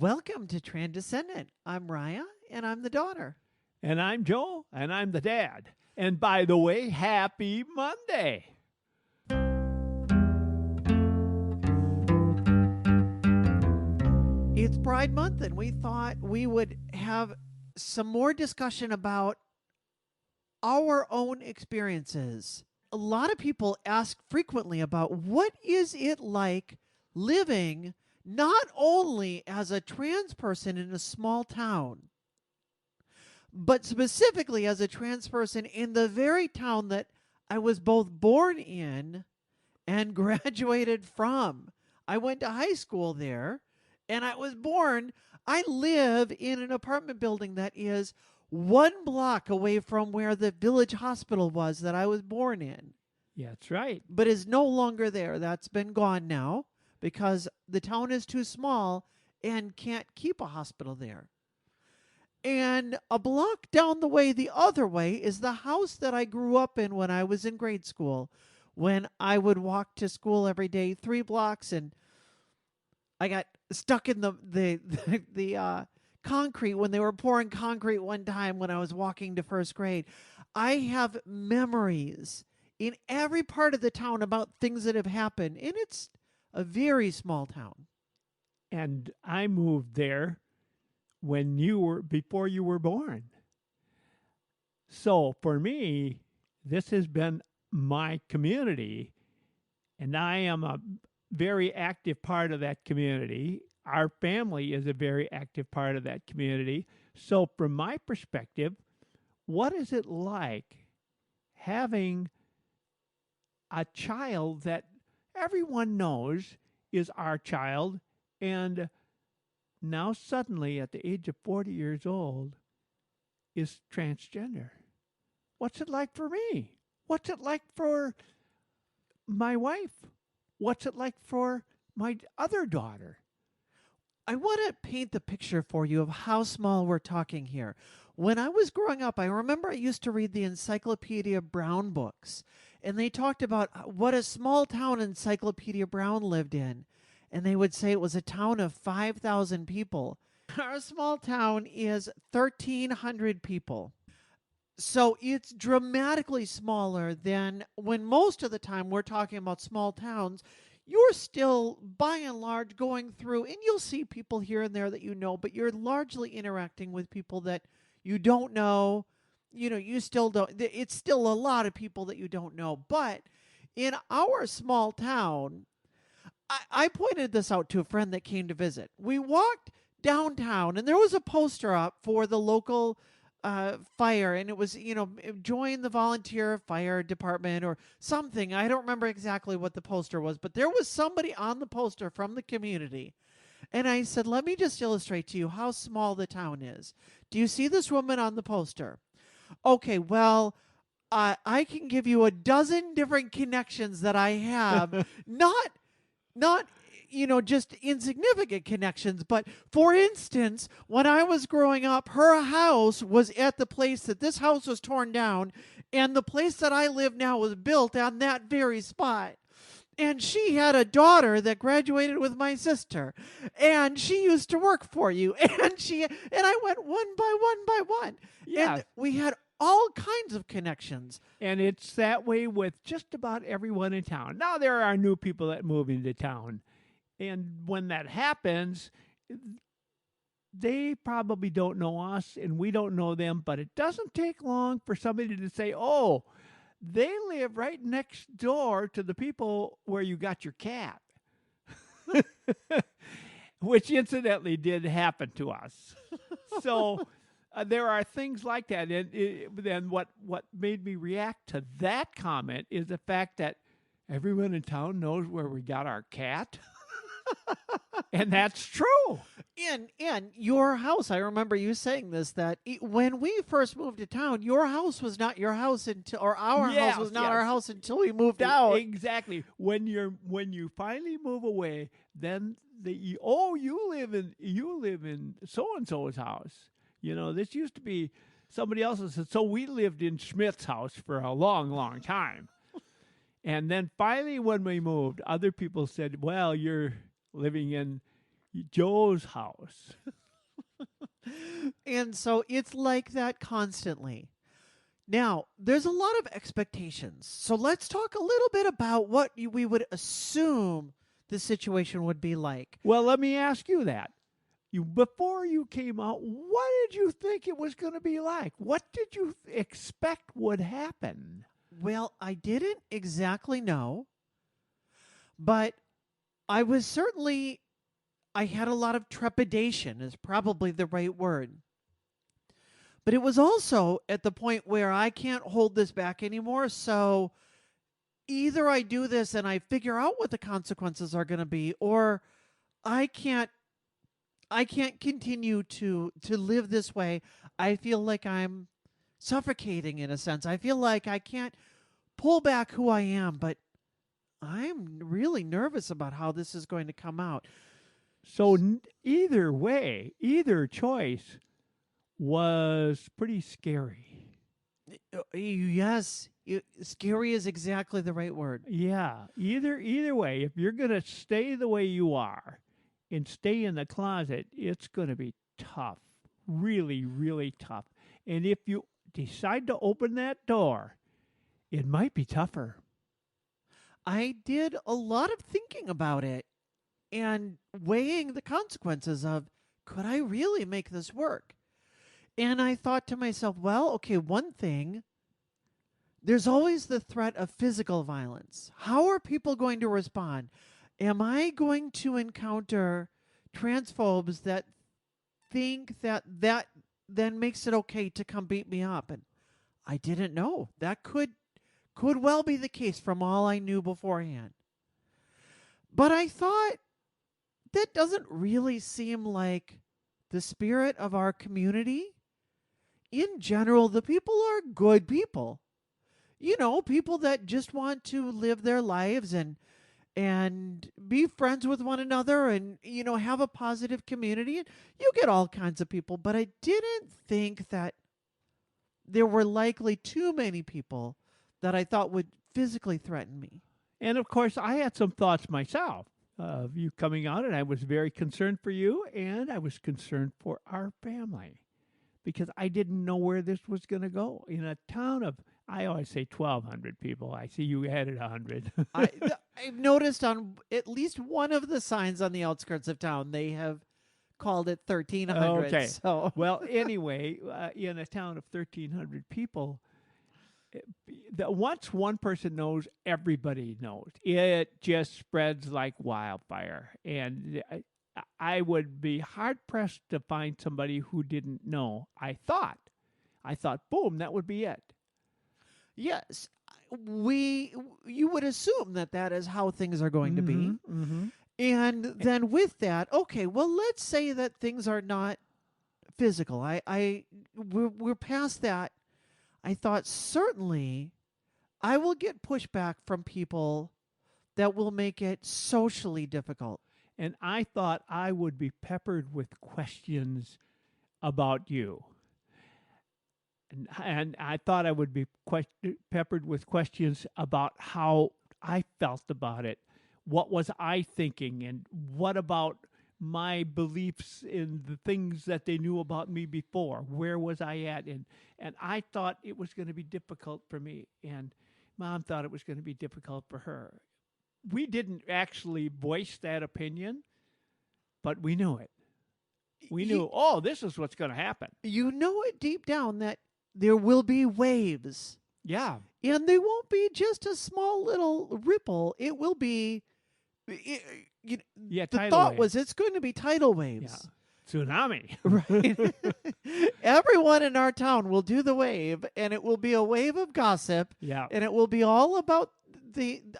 Welcome to Transgender. I'm Rya, and I'm the daughter. And I'm Joe, and I'm the dad. And by the way, happy Monday. It's Pride Month, and we thought we would have some more discussion about our own experiences. A lot of people ask frequently about what is it like living not only as a trans person in a small town, but specifically as a trans person in the very town that I was both born in and graduated from. I went to high school there and I was born. I live in an apartment building that is 1 block away from where the village hospital was that I was born in, Yeah, that's right. but is no longer there. That's been gone now because the town is too small and can't keep a hospital there. And a block down the way, the other way, is the house that I grew up in when I was in grade school, when I would walk to school every day 3 blocks, and I got stuck in the concrete when they were pouring concrete one time when I was walking to first grade. I have memories in every part of the town about things that have happened, and it's a very small town. And I moved there before you were born. So for me, this has been my community, and I am a very active part of that community. Our family is a very active part of that community. So from my perspective, what is it like having a child that everyone knows is our child, and now suddenly at the age of 40 years old is transgender? What's it like for me? What's it like for my wife? What's it like for my other daughter? I want to paint the picture for you of how small we're talking here. When I was growing up, I remember I used to read the Encyclopedia Brown books, and they talked about what a small town Encyclopedia Brown lived in. And they would say it was a town of 5,000 people. Our small town is 1,300 people. So it's dramatically smaller than when most of the time we're talking about small towns. You're still, by and large, going through, and you'll see people here and there that you know, but you're largely interacting with people that you don't know. You know, you still don't, it's still a lot of people that you don't know. But in our small town, I pointed this out to a friend that came to visit. We walked downtown, and there was a poster up for the local fire, and it was, join the volunteer fire department or something. I don't remember exactly what the poster was, but there was somebody on the poster from the community. And I said, let me just illustrate to you how small the town is. Do you see this woman on the poster? Okay, well, I can give you a dozen different connections that I have, not just insignificant connections, but for instance, when I was growing up, her house was at the place that this house was torn down, and the place that I live now was built on that very spot. And she had a daughter that graduated with my sister, and she used to work for you, and I went one by one by one. Yeah. And we had all kinds of connections. And it's that way with just about everyone in town. Now, there are new people that move into town. And when that happens, they probably don't know us and we don't know them. But it doesn't take long for somebody to say, oh, they live right next door to the people where you got your cat. Which incidentally did happen to us. So there are things like that. And then what made me react to that comment is the fact that everyone in town knows where we got our cat. And that's true. In your house, I remember you saying this, that when we first moved to town, your house was not your house until, or our house was not our house until we moved out. Exactly. When you finally move away, then you live in so and so's house. This used to be somebody else's. So we lived in Schmidt's house for a long, long time. And then finally when we moved, other people said, well, you're living in Joe's house. And so it's like that constantly. Now, there's a lot of expectations. So let's talk a little bit about what we would assume the situation would be like. Well, let me ask you that. Before you came out, what did you think it was going to be like? What did you expect would happen? Well, I didn't exactly know, but I was certainly, I had a lot of trepidation, is probably the right word. But it was also at the point where I can't hold this back anymore. So either I do this and I figure out what the consequences are going to be, or I can't I can't continue to live this way. I feel like I'm suffocating in a sense. I feel like I can't pull back who I am, but I'm really nervous about how this is going to come out. So either way, either choice was pretty scary. Yes, scary is exactly the right word. Yeah, either way, if you're going to stay the way you are and stay in the closet, it's going to be tough. Really, really tough. And if you decide to open that door, it might be tougher. I did a lot of thinking about it and weighing the consequences of, could I really make this work? And I thought to myself, well, okay, one thing, there's always the threat of physical violence. How are people going to respond? Am I going to encounter transphobes that think that then makes it okay to come beat me up? And I didn't know. That could well be the case from all I knew beforehand. But I thought that doesn't really seem like the spirit of our community. In general, the people are good people. You know, people that just want to live their lives and be friends with one another and have a positive community. And you get all kinds of people, but I didn't think that there were likely too many people that I thought would physically threaten me. And of course, I had some thoughts myself of you coming out, and I was very concerned for you, and I was concerned for our family because I didn't know where this was going to go. In a town of, I always say 1,200 people. I see you added 100. I've noticed on at least one of the signs on the outskirts of town, they have called it 1,300. Okay. So. Well, anyway, in a town of 1,300 people, once one person knows, everybody knows. It just spreads like wildfire. And I would be hard pressed to find somebody who didn't know. I thought, boom, that would be it. Yes, you would assume that is how things are going to be. Mm-hmm. And then with that, okay, well, let's say that things are not physical. We're past that. I thought certainly I will get pushback from people that will make it socially difficult. And I thought I would be peppered with questions about you. And I thought I would be peppered with questions about how I felt about it. What was I thinking? And what about my beliefs in the things that they knew about me before? Where was I at? And I thought it was going to be difficult for me. And Mom thought it was going to be difficult for her. We didn't actually voice that opinion, but we knew it. We knew, this is what's going to happen. You know it deep down that there will be waves. Yeah. And they won't be just a small little ripple. It will be, the thought waves. was it's going to be tidal waves. Yeah. Tsunami. Right. Everyone in our town will do the wave, and it will be a wave of gossip. Yeah. And it will be all about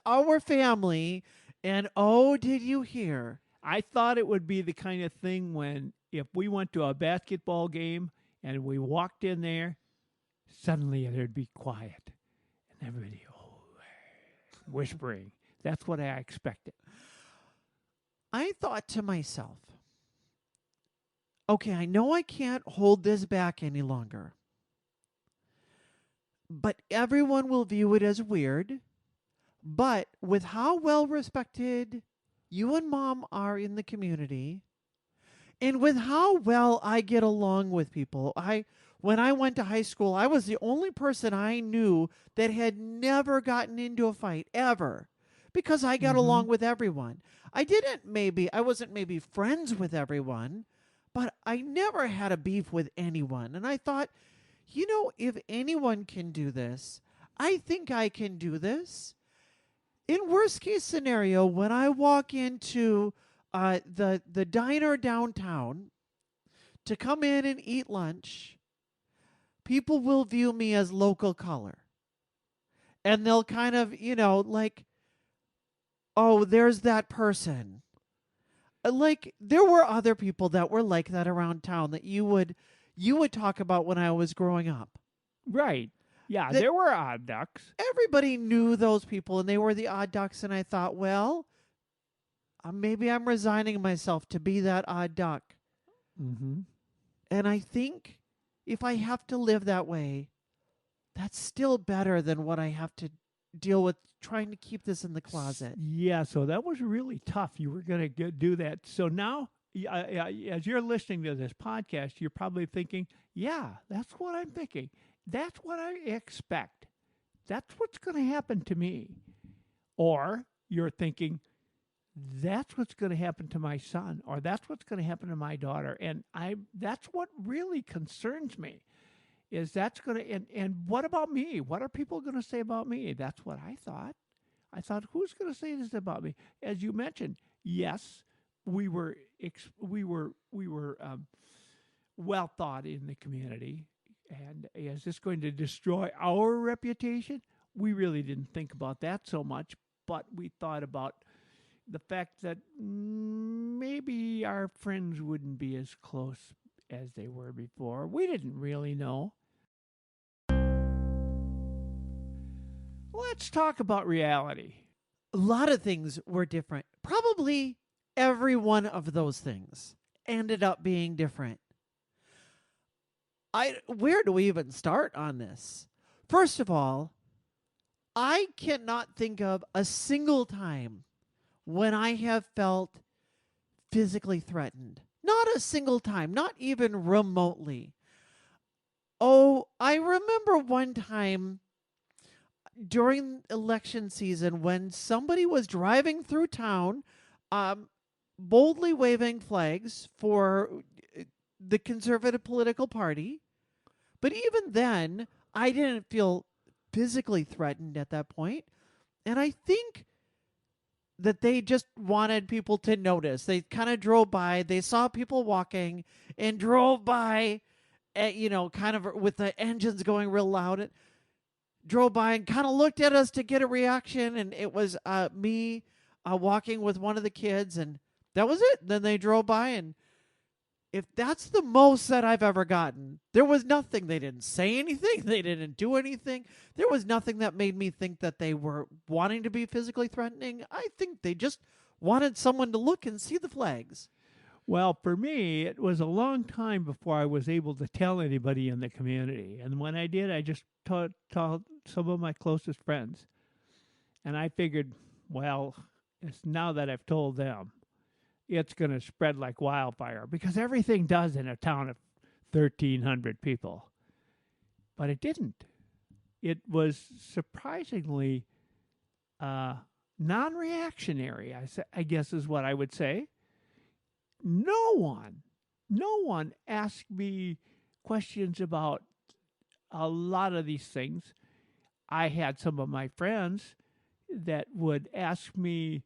our family. And did you hear? I thought it would be the kind of thing when if we went to a basketball game and we walked in there, suddenly there'd be quiet and everybody whispering. That's what I expected. I thought to myself, okay, I know I can't hold this back any longer, but everyone will view it as weird. But with how well respected you and Mom are in the community, And with how well I get along with people, when I went to high school, I was the only person I knew that had never gotten into a fight ever because I got Mm-hmm. along with everyone. I wasn't maybe friends with everyone, but I never had a beef with anyone. And I thought, if anyone can do this, I think I can do this. In worst case scenario, when I walk into the diner downtown to come in and eat lunch, people will view me as local color. And they'll kind of, like, oh, there's that person. Like there were other people that were like that around town that you would talk about when I was growing up. Right. Yeah, That there were odd ducks. everybody knew those people and they were the odd ducks, and I thought, well, maybe I'm resigning myself to be that odd duck. Mm-hmm. And I think if I have to live that way, that's still better than what I have to deal with trying to keep this in the closet. Yeah, so that was really tough. You were going to do that. So now, as you're listening to this podcast, you're probably thinking, yeah, that's what I'm thinking. That's what I expect. That's what's going to happen to me. Or you're thinking, that's what's going to happen to my son, or that's what's going to happen to my daughter. And that's what really concerns me. Is that's going to, and what about me? What are people going to say about me? That's what I thought. I thought, who's going to say this about me? As you mentioned, yes, we were well thought in the community, and is this going to destroy our reputation? We really didn't think about that so much, but we thought about the fact that maybe our friends wouldn't be as close as they were before. We didn't really know. Let's talk about reality. A lot of things were different. Probably every one of those things ended up being different. Where do we even start on this? First of all, I cannot think of a single time when I have felt physically threatened. Not a single time, not even remotely. Oh, I remember one time during election season when somebody was driving through town, um, boldly waving flags for the conservative political party. But even then, I didn't feel physically threatened at that point. And I think that they just wanted people to notice. They kind of drove by, they saw people walking and drove by, kind of with the engines going real loud. Drove by and kind of looked at us to get a reaction. And it was me walking with one of the kids, and that was it. Then they drove by, and if that's the most that I've ever gotten, there was nothing. They didn't say anything. They didn't do anything. There was nothing that made me think that they were wanting to be physically threatening. I think they just wanted someone to look and see the flags. Well, for me, it was a long time before I was able to tell anybody in the community. And when I did, I just told some of my closest friends. And I figured, well, it's now that I've told them, it's going to spread like wildfire, because everything does in a town of 1,300 people. But it didn't. It was surprisingly non-reactionary, I guess is what I would say. No one asked me questions about a lot of these things. I had some of my friends that would ask me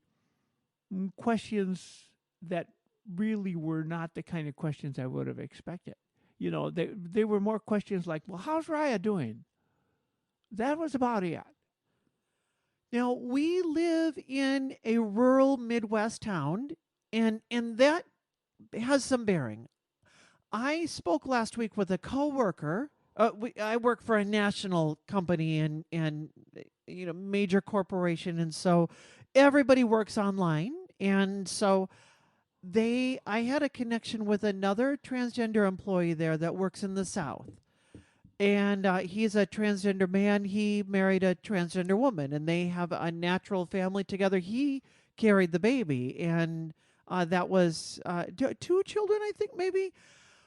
questions that really were not the kind of questions I would have expected. They were more questions like, well, how's Rya doing? That was about it. Now, we live in a rural Midwest town, and that has some bearing. I spoke last week with a coworker. I work for a national company and major corporation, and so everybody works online. And so I had a connection with another transgender employee there that works in the South, and he's a transgender man. He married a transgender woman, and they have a natural family together. He carried the baby, and that was two children, I think, maybe.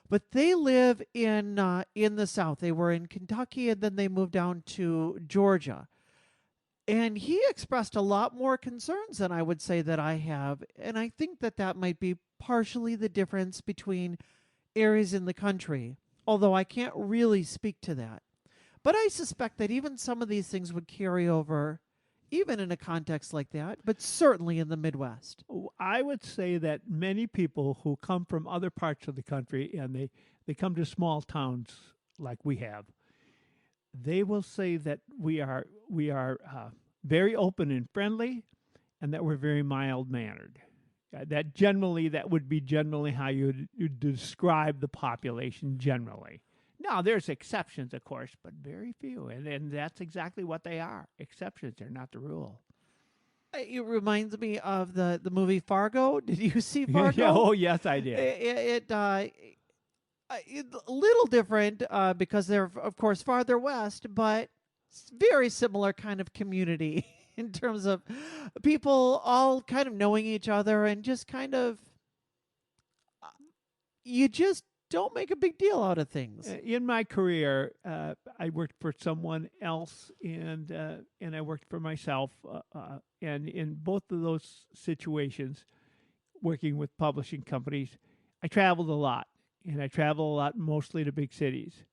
But they live in the South. They were in Kentucky, and then they moved down to Georgia. And he expressed a lot more concerns than I would say that I have. And I think that that might be partially the difference between areas in the country, although I can't really speak to that. But I suspect that even some of these things would carry over, even in a context like that, but certainly in the Midwest. I would say that many people who come from other parts of the country and they come to small towns like we have, they will say that we are very open and friendly, and that we're very mild mannered. That would be generally how you'd describe the population generally. Now, there's exceptions, of course, but very few, and that's exactly what they are. Exceptions are not the rule. It reminds me of the movie Fargo. Did you see Yeah, Fargo? oh, yes, I did. A little different because they're, of course, farther west, but very similar kind of community in terms of people all kind of knowing each other and just kind of, you just don't make a big deal out of things. In my career, I worked for someone else, and I worked for myself. And in both of those situations, working with publishing companies, I traveled a lot, and I travel a lot mostly to big cities.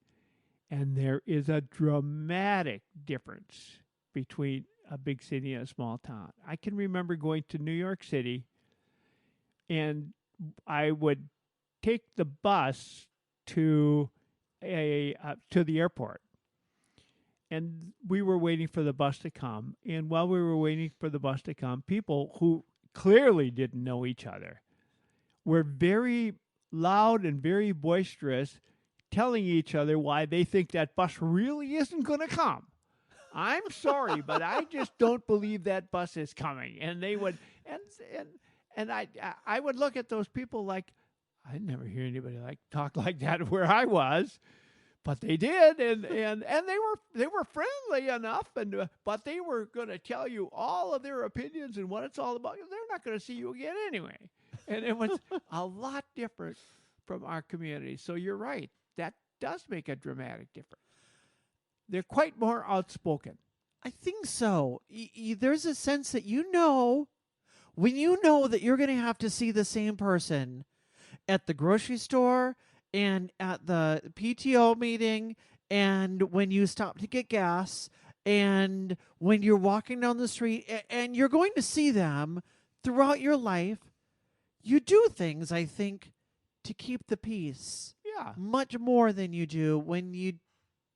And there is a dramatic difference between a big city and a small town. I can remember going to New York City, and I would take the bus to the airport, and we were waiting for the bus to come. And while we were waiting for the bus to come, people who clearly didn't know each other were very loud and very boisterous, telling each other why they think that bus really isn't going to come. I'm sorry, but I just don't believe that bus is coming. And they would, and I would look at those people like, I never hear anybody talk like that where I was, but they did, and they were friendly enough, but they were going to tell you all of their opinions and what it's all about. They're not going to see you again anyway, and it was a lot different from our community. So you're right, that does make a dramatic difference. They're quite more outspoken. I think so. There's a sense that when you know that you're going to have to see the same person at the grocery store and at the PTO meeting and when you stop to get gas and when you're walking down the street and you're going to see them throughout your life, you do things, I think, to keep the peace. Yeah. Much more than you do when you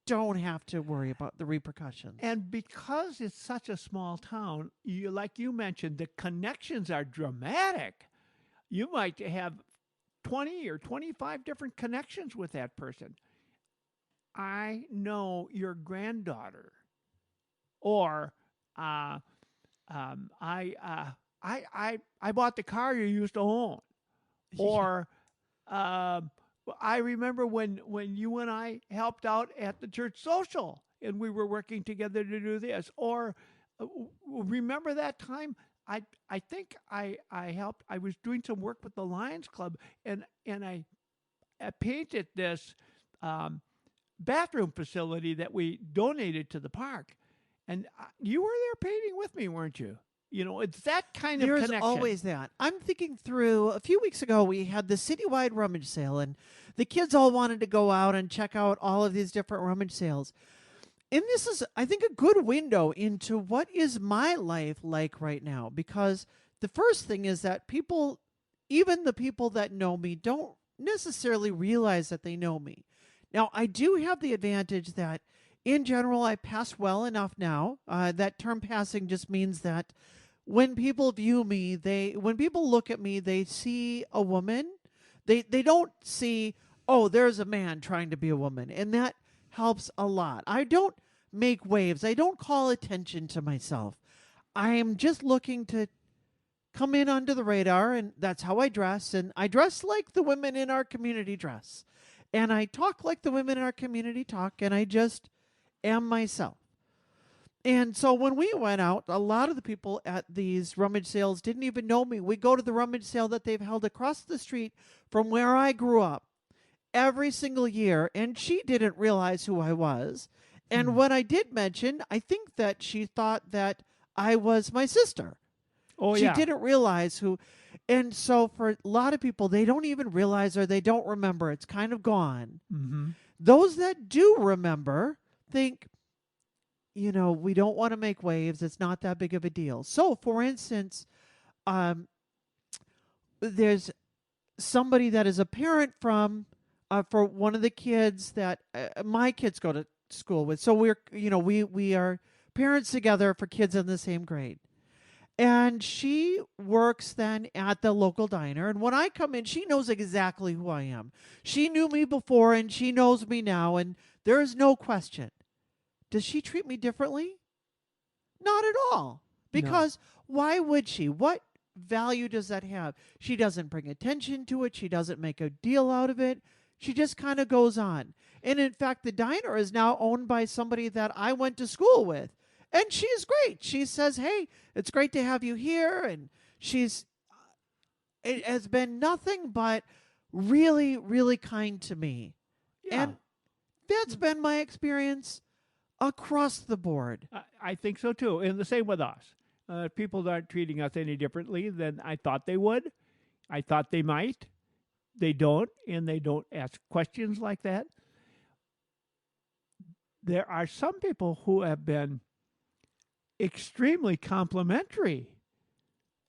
don't have to worry about the repercussions. And because it's such a small town, like you mentioned, the connections are dramatic. You might have 20 or 25 different connections with that person. I know your granddaughter, or I bought the car you used to own, or I remember when you and I helped out at the church social, and we were working together to do this, or remember that time. I think I helped. I was doing some work with the Lions Club, and I painted this bathroom facility that we donated to the park, and you were there painting with me, weren't you? You know, it's that kind of connection. There's always that. I'm thinking through, a few weeks ago, we had the citywide rummage sale, and the kids all wanted to go out and check out all of these different rummage sales. And this is, I think, a good window into what is my life like right now. Because the first thing is that people, even the people that know me, don't necessarily realize that they know me. Now, I do have the advantage that, in general, I pass well enough now. That term passing just means that when people view me, when people look at me, they see a woman. They don't see, oh, there's a man trying to be a woman. And that helps a lot. I don't make waves. I don't call attention to myself. I am just looking to come in under the radar, and that's how I dress. And I dress like the women in our community dress. And I talk like the women in our community talk, and I just am myself. And so when we went out, a lot of the people at these rummage sales didn't even know me. We go to the rummage sale that they've held across the street from where I grew up every single year, and she didn't realize who I was. And Hmm. when I did mention, I think that she thought that I was my sister. Oh She yeah. didn't realize who. And so for a lot of people, they don't even realize or they don't remember. It's kind of gone. Hmm. Those that do remember think, we don't want to make waves. It's not that big of a deal. So, for instance, um, there's somebody that is a parent for one of the kids that my kids go to school with. So we are parents together for kids in the same grade. And she works then at the local diner. And when I come in, she knows exactly who I am. She knew me before and she knows me now. And there is no question. Does she treat me differently? Not at all. No. Because why would she? What value does that have? She doesn't bring attention to it. She doesn't make a deal out of it. She just kind of goes on. And in fact, the diner is now owned by somebody that I went to school with. And she's great. She says, "Hey, it's great to have you here." And it has been nothing but really, really kind to me. Yeah. And that's been my experience across the board. I think so too. And the same with us. People aren't treating us any differently than I thought they would. I thought they might. They don't, and they don't ask questions like that. There are some people who have been extremely complimentary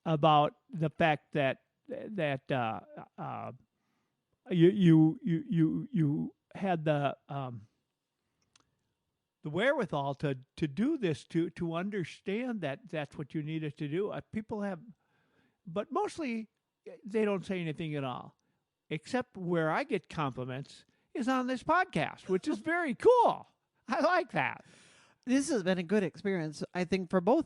about the fact that you had the wherewithal to do this, to understand that that's what you needed to do. People have, but mostly they don't say anything at all, except where I get compliments is on this podcast, which is very cool. I like that. This has been a good experience, I think, for both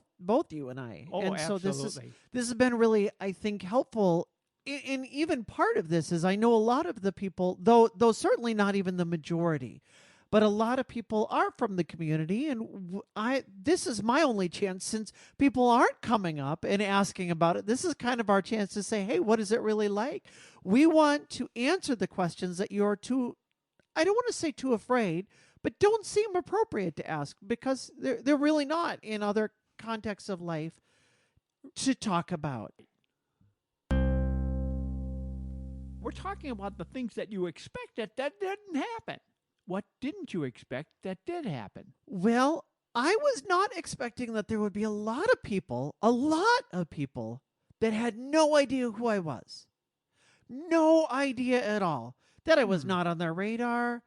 you and I. Oh, And so absolutely. this has been really, I think, helpful. And even part of this is I know a lot of the people, though certainly not even the majority, but a lot of people are from the community, and I this is my only chance since people aren't coming up and asking about it. This is kind of our chance to say, hey, what is it really like? We want to answer the questions that you're too, I don't want to say too afraid, but don't seem appropriate to ask because they're really not in other contexts of life to talk about. We're talking about the things that you expected that didn't happen. What didn't you expect that did happen? Well, I was not expecting that there would be a lot of people that had no idea who I was. No idea at all. That I was Hmm. not on their radar.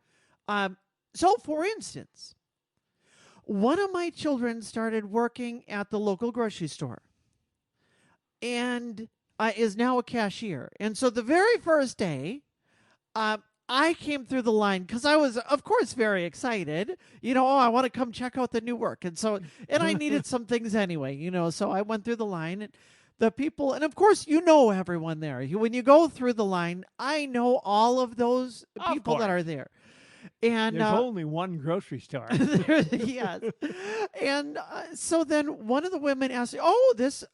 So, for instance, one of my children started working at the local grocery store and is now a cashier. And so the very first day, I came through the line because I was, of course, very excited. I want to come check out the new work. And I needed some things anyway, so I went through the line and the people, and of course, everyone there. When you go through the line, I know all of those Of people that course. are there. And There's only one grocery store. yes, and so then one of the women asked, "Oh, this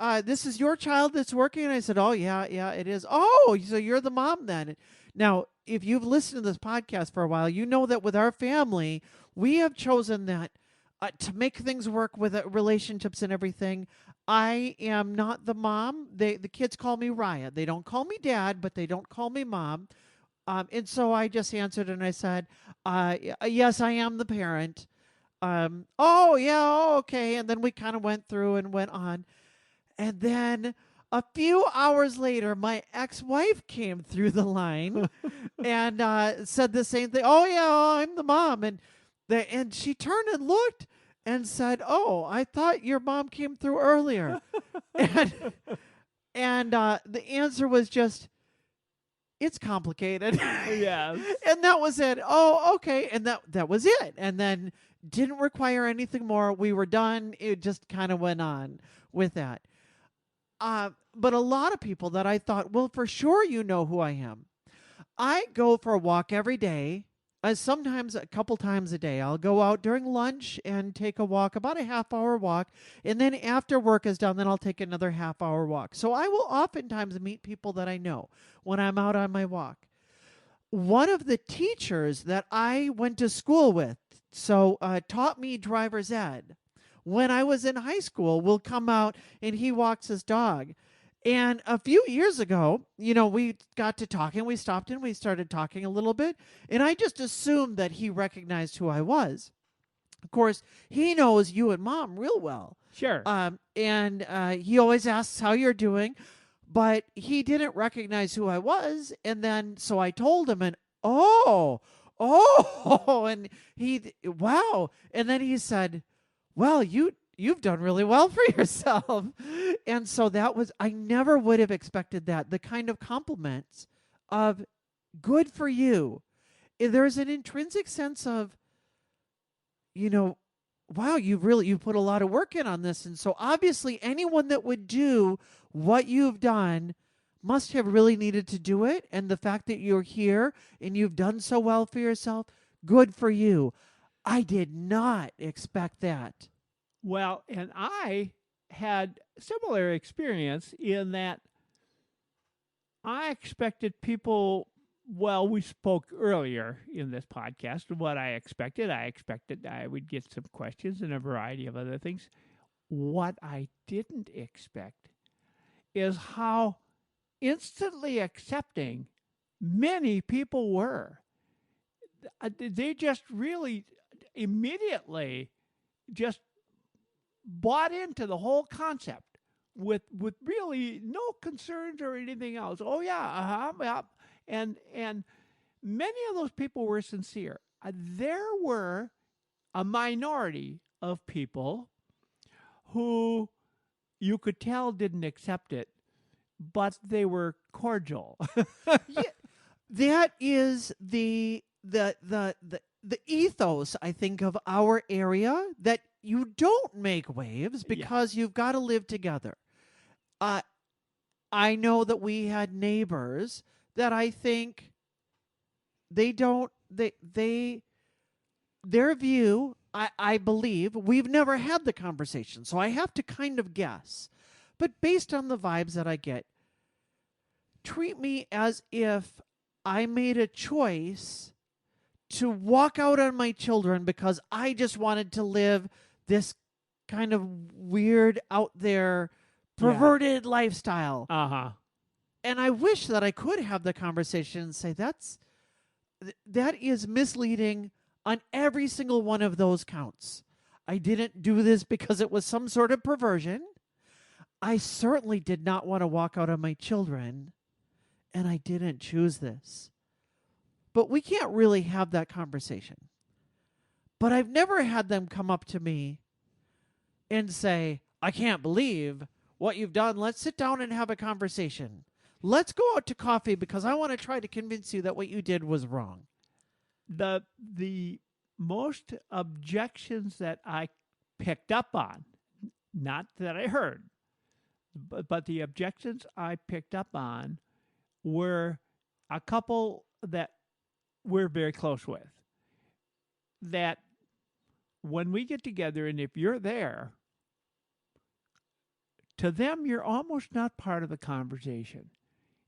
is your child that's working?" And I said, "Oh, yeah, yeah, it is." "Oh, so you're the mom then?" Now, if you've listened to this podcast for a while, you know that with our family, we have chosen that to make things work with relationships and everything. I am not the mom. The kids call me Rya. They don't call me dad, but they don't call me mom. And so I just answered and I said, yes, I am the parent. Oh, yeah, oh, okay. And then we kind of went through and went on. And then a few hours later, my ex wife came through the line and said the same thing. "Oh, yeah, oh, I'm the mom." And she turned and looked and said, "Oh, I thought your mom came through earlier." and and the answer was just, "It's complicated." Yes. And that was it. "Oh, okay." And that was it. And then didn't require anything more. We were done. It just kind of went on with that. But a lot of people that I thought, well, for sure you know who I am. I go for a walk every day Sometimes a couple times a day. I'll go out during lunch and take a walk, about a half-hour walk, and then after work is done, then I'll take another half-hour walk. So I will oftentimes meet people that I know when I'm out on my walk. One of the teachers that I went to school with, taught me driver's ed. When I was in high school, will come out and he walks his dog. And a few years ago, we got to talking. We stopped and we started talking a little bit. And I just assumed that he recognized who I was. Of course, he knows you and Mom real well. Sure. And he always asks how you're doing. But he didn't recognize who I was. And then, so I told him, and oh, and wow. And then he said, well, you've done really well for yourself. And so I never would have expected that. The kind of compliments of good for you. There's an intrinsic sense of, wow, you've put a lot of work in on this. And so obviously anyone that would do what you've done must have really needed to do it. And the fact that you're here and you've done so well for yourself, good for you. I did not expect that. Well, and I had similar experience in that I expected people. Well, we spoke earlier in this podcast of what I expected. I expected I would get some questions and a variety of other things. What I didn't expect is how instantly accepting many people were. They just really immediately just bought into the whole concept with really no concerns or anything else. Oh yeah, yeah. And many of those people were sincere. There were a minority of people who you could tell didn't accept it, but they were cordial. Yeah, that is the ethos, I think, of our area, that you don't make waves because you've got to live together. I know that we had neighbors that I think they don't their view, I believe, we've never had the conversation, so I have to kind of guess. But based on the vibes that I get, treat me as if I made a choice to walk out on my children because I just wanted to live this kind of weird, out there, perverted lifestyle. Uh-huh. And I wish that I could have the conversation and say that is misleading on every single one of those counts. I didn't do this because it was some sort of perversion. I certainly did not want to walk out on my children, and I didn't choose this. But we can't really have that conversation. But I've never had them come up to me and say, I can't believe what you've done. Let's sit down and have a conversation. Let's go out to coffee because I want to try to convince you that what you did was wrong. The most objections that I picked up on, not that I heard, but the objections I picked up on were a couple that we're very close with. That when we get together, and if you're there, to them you're almost not part of the conversation.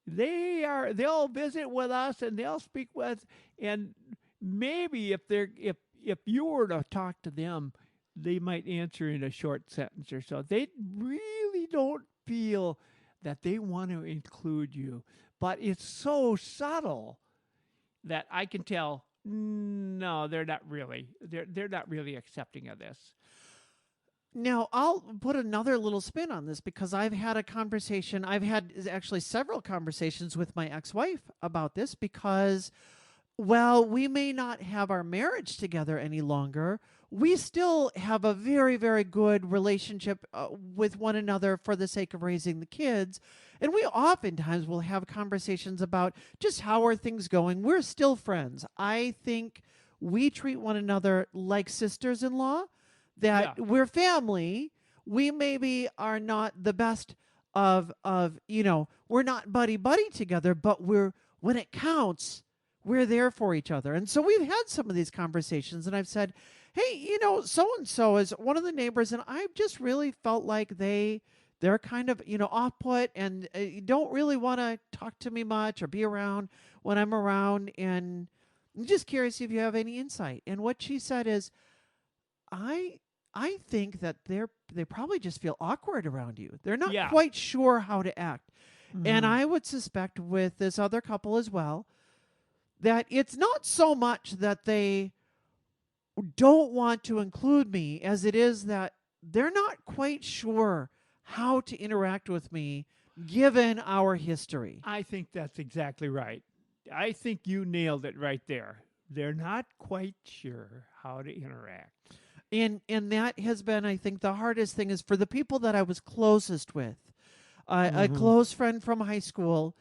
They'll visit with us and they'll speak with, and maybe if you were to talk to them, they might answer in a short sentence or so. They really don't feel that they want to include you, but it's so subtle that I can tell, no, they're not really accepting of this. Now, I'll put another little spin on this because I've had actually several conversations with my ex-wife about this because, well, we may not have our marriage together any longer. We still have a very, very good relationship with one another for the sake of raising the kids. And we oftentimes will have conversations about just how are things going. We're still friends. I think we treat one another like sisters-in-law, that we're family. We maybe are not the best of we're not buddy-buddy together, but when it counts, we're there for each other. And so we've had some of these conversations, and I've said, hey, so and so is one of the neighbors, and I've just really felt like they're kind of, off put, and don't really want to talk to me much or be around when I'm around. And I'm just curious if you have any insight. And what she said is, I I think that they probably just feel awkward around you. They're not Yeah. quite sure how to act. And Hmm. I would suspect with this other couple as well that it's not so much that they don't want to include me as it is that they're not quite sure how to interact with me given our history. I think that's exactly right. I think you nailed it right there. They're not quite sure how to interact. And that has been, I think, the hardest thing is for the people that I was closest with. A Hmm. close friend from high school,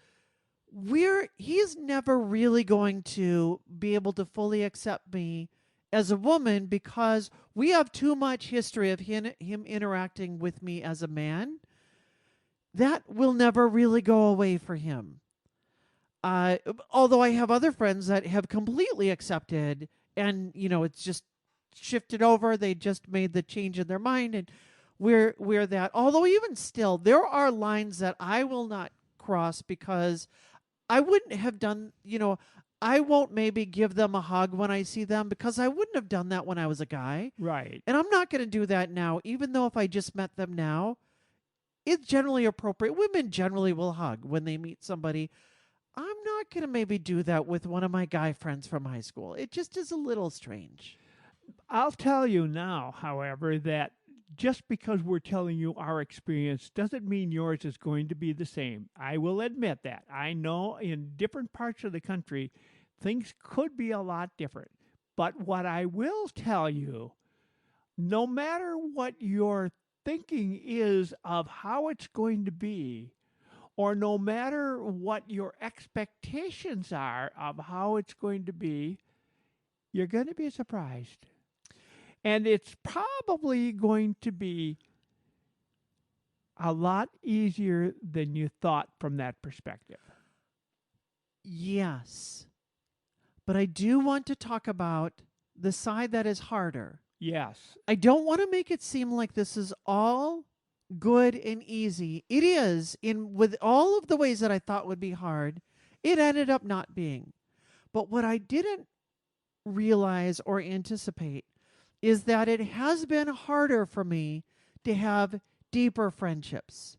he's never really going to be able to fully accept me as a woman because we have too much history of him interacting with me as a man. That will never really go away for him. Uh, Although I have other friends that have completely accepted, and it's just shifted over. They just made the change in their mind, and we're that. Although even still, there are lines that I will not cross because I wouldn't have done. I won't maybe give them a hug when I see them because I wouldn't have done that when I was a guy, Right. and I'm not going to do that now. Even though if I just met them now, it's generally appropriate. Women generally will hug when they meet somebody. I'm not going to maybe do that with one of my guy friends from high school. It just is a little strange. I'll tell you now, however, that just because we're telling you our experience doesn't mean yours is going to be the same. I will admit that. I know in different parts of the country, things could be a lot different. But what I will tell you, no matter what your thinking is of how it's going to be, or no matter what your expectations are of how it's going to be, you're going to be surprised. And it's probably going to be a lot easier than you thought from that perspective. Yes. But I do want to talk about the side that is harder. Yes. I don't want to make it seem like this is all good and easy. It is in with all of the ways that I thought would be hard. It ended up not being. But what I didn't realize or anticipate is that it has been harder for me to have deeper friendships.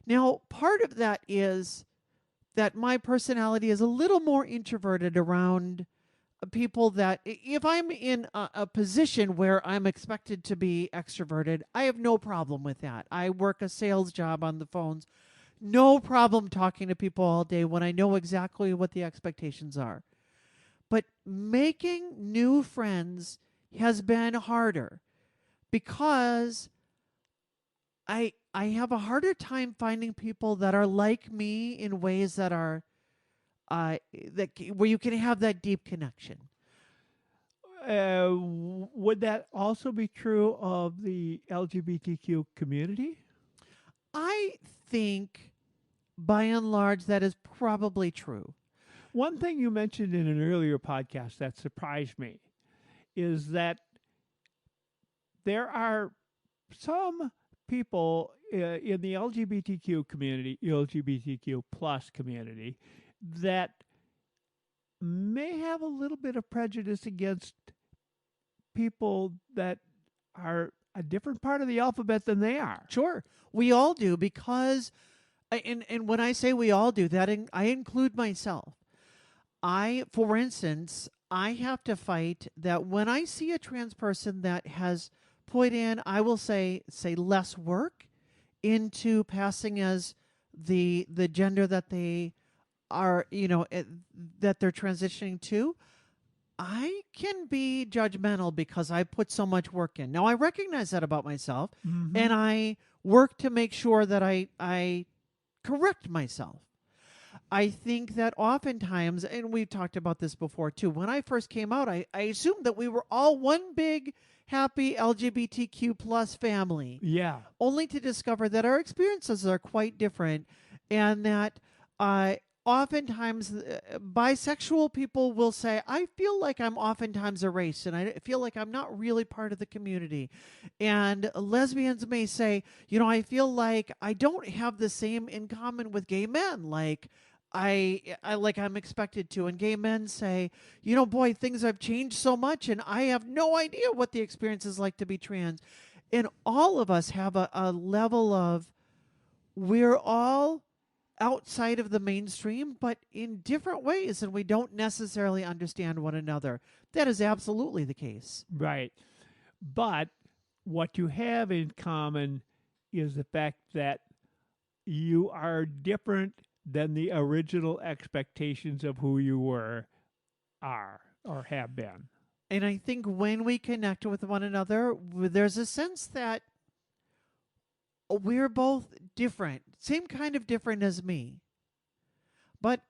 Now, part of that is that my personality is a little more introverted around people that if I'm in a position where I'm expected to be extroverted, I have no problem with that. I work a sales job on the phones, no problem talking to people all day when I know exactly what the expectations are. But making new friends has been harder because I have a harder time finding people that are like me in ways that are where you can have that deep connection. Would that also be true of the LGBTQ community? I think by and large that is probably true. One thing you mentioned in an earlier podcast that surprised me is that there are some people in the LGBTQ community, LGBTQ plus community, that may have a little bit of prejudice against people that are a different part of the alphabet than they are. Sure, we all do because and when I say we all do that, I include myself. For instance, I have to fight that when I see a trans person that has put in, I will say less work into passing as the gender that they are, that they're transitioning to. I can be judgmental because I put so much work in. Now I recognize that about myself, Mm-hmm. and I work to make sure that I correct myself. I think that oftentimes, and we've talked about this before too, when I first came out, I assumed that we were all one big, happy LGBTQ plus family, Yeah. only to discover that our experiences are quite different and that oftentimes bisexual people will say, I feel like I'm oftentimes erased and I feel like I'm not really part of the community. And lesbians may say, I feel like I don't have the same in common with gay men. Like, I like I'm expected to. And gay men say, boy, things have changed so much and I have no idea what the experience is like to be trans. And all of us have a level of, we're all outside of the mainstream, but in different ways, and we don't necessarily understand one another. That is absolutely the case. Right. But what you have in common is the fact that you are different than the original expectations of who you are, or have been. And I think when we connect with one another, there's a sense that we're both different, same kind of different as me. But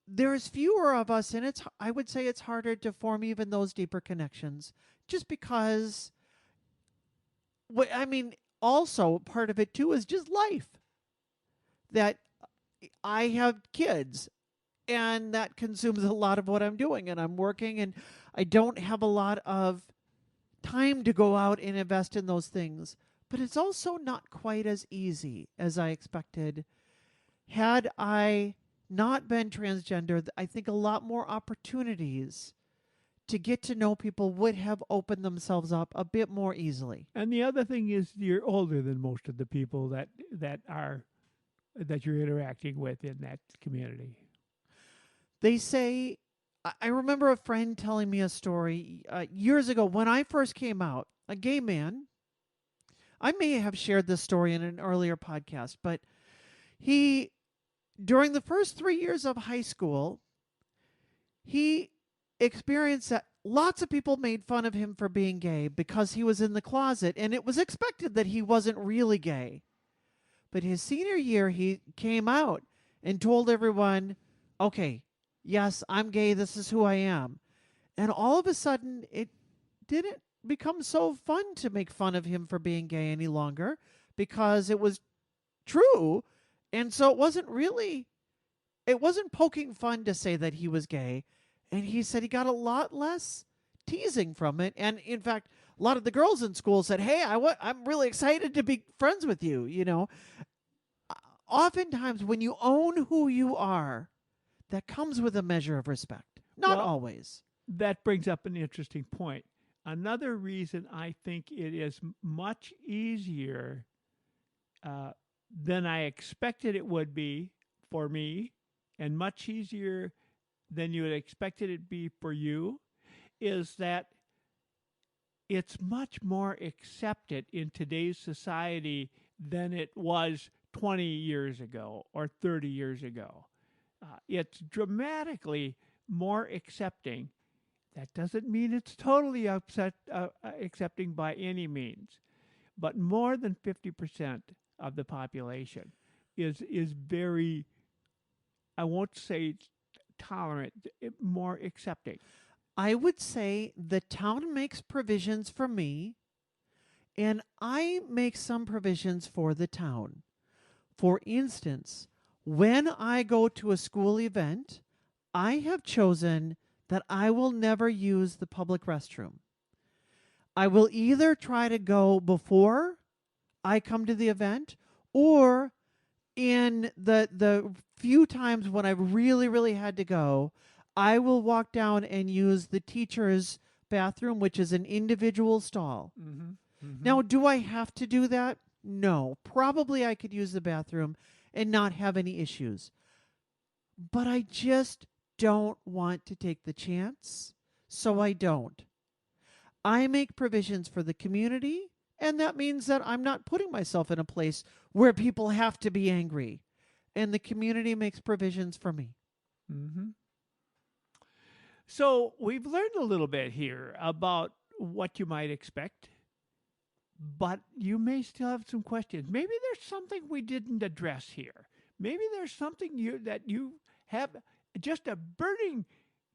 there's fewer of us, and I would say it's harder to form even those deeper connections, just because. I mean, also part of it too is just life. That I have kids, and that consumes a lot of what I'm doing, and I'm working, and I don't have a lot of time to go out and invest in those things. But it's also not quite as easy as I expected. Had I not been transgender, I think a lot more opportunities to get to know people would have opened themselves up a bit more easily. And the other thing is, you're older than most of the people that you're interacting with in that community. They say, I remember a friend telling me a story years ago when I first came out, a gay man. I may have shared this story in an earlier podcast, but during the first 3 years of high school, he experienced that lots of people made fun of him for being gay because he was in the closet, and it was expected that he wasn't really gay. But his senior year, he came out and told everyone, okay, yes, I'm gay, this is who I am. And all of a sudden, it didn't become so fun to make fun of him for being gay any longer, because it was true. And so it wasn't poking fun to say that he was gay. And he said he got a lot less teasing from it. And in fact, a lot of the girls in school said, hey, I'm really excited to be friends with you. Oftentimes when you own who you are, that comes with a measure of respect. Not always. That brings up an interesting point. Another reason I think it is much easier than I expected it would be for me, and much easier than you had expected it to be for you, is that it's much more accepted in today's society than it was 20 years ago or 30 years ago. It's dramatically more accepting. That doesn't mean it's totally accepting by any means, but more than 50% of the population is very, I won't say tolerant, more accepting. I would say the town makes provisions for me, and I make some provisions for the town. For instance, when I go to a school event, I have chosen that I will never use the public restroom. I will either try to go before I come to the event, or in the few times when I've really, really had to go, I will walk down and use the teacher's bathroom, which is an individual stall. Mm-hmm. Mm-hmm. Now, do I have to do that? No. Probably I could use the bathroom and not have any issues. But I just don't want to take the chance, so I don't. I make provisions for the community, and that means that I'm not putting myself in a place where people have to be angry. And the community makes provisions for me. Mm-hmm. So we've learned a little bit here about what you might expect, but you may still have some questions. Maybe there's something we didn't address here. Maybe there's something that you have just a burning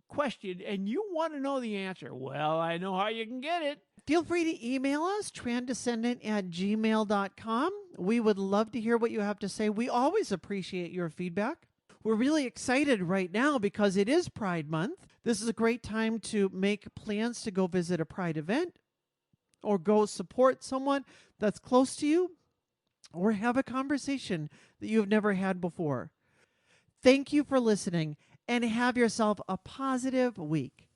question and you want to know the answer. Well, I know how you can get it. Feel free to email us, transdescendant@gmail.com. We would love to hear what you have to say. We always appreciate your feedback. We're really excited right now because it is Pride Month. This is a great time to make plans to go visit a Pride event or go support someone that's close to you or have a conversation that you have never had before. Thank you for listening and have yourself a positive week.